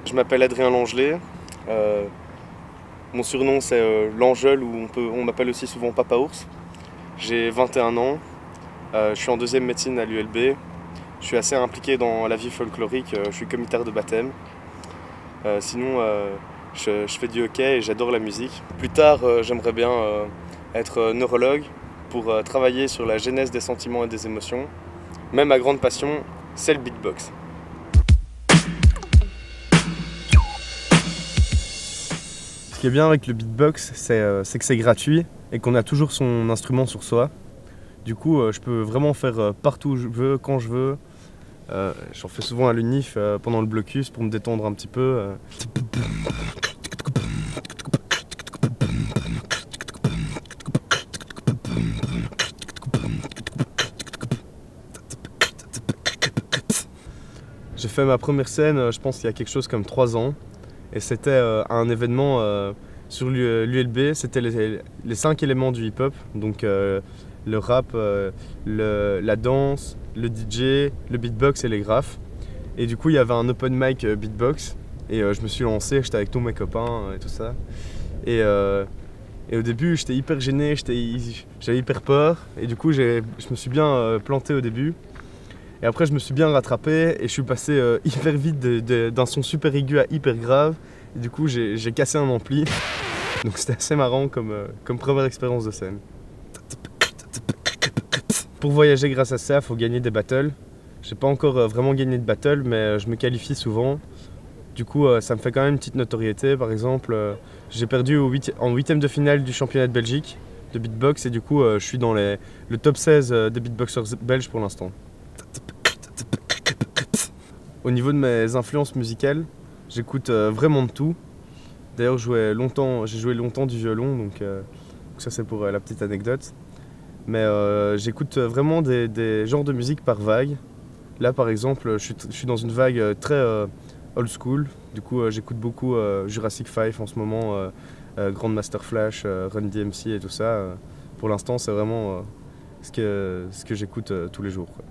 Je m'appelle Adrien Langelet. Mon surnom c'est l'Angel ou on m'appelle aussi souvent Papa Ours. J'ai 21 ans. Je suis en deuxième médecine à l'ULB. Je suis assez impliqué dans la vie folklorique. Je suis commissaire de baptême. Sinon, je fais du hockey et j'adore la musique. Plus tard, j'aimerais bien être neurologue pour travailler sur la genèse des sentiments et des émotions. Mais ma grande passion, c'est le beatbox. Ce qui est bien avec le beatbox, c'est que c'est gratuit et qu'on a toujours son instrument sur soi. Du coup, je peux vraiment faire partout où je veux, quand je veux. J'en fais souvent à l'UNIF pendant le blocus pour me détendre un petit peu. J'ai fait ma première scène, je pense, il y a quelque chose comme 3 ans. Et c'était un événement sur l'ULB. C'était les 5 éléments du hip-hop. Donc le rap, la danse, le DJ, le beatbox et les graphes. Et du coup, il y avait un open mic beatbox. Et je me suis lancé, j'étais avec tous mes copains et tout ça. Et au début, j'étais hyper gêné, j'avais hyper peur. Et du coup, je me suis bien planté au début. Et après, je me suis bien rattrapé et je suis passé hyper vite d'un son super aigu à hyper grave. Et du coup, j'ai cassé un ampli. Donc c'était assez marrant comme première expérience de scène. Pour voyager grâce à ça, il faut gagner des battles. J'ai pas encore vraiment gagné de battle, mais je me qualifie souvent. Du coup, ça me fait quand même une petite notoriété. Par exemple, j'ai perdu en 8e de finale du championnat de Belgique de beatbox. Et du coup, je suis dans le top 16 des beatboxers belges pour l'instant. Au niveau de mes influences musicales, j'écoute vraiment de tout. D'ailleurs, j'ai joué longtemps du violon, donc ça c'est pour la petite anecdote. Mais j'écoute vraiment des genres de musique par vague. Là, par exemple, je suis dans une vague très old school. Du coup, j'écoute beaucoup Jurassic 5 en ce moment, Grandmaster Flash, Run DMC et tout ça. Pour l'instant, c'est vraiment ce que j'écoute tous les jours, quoi.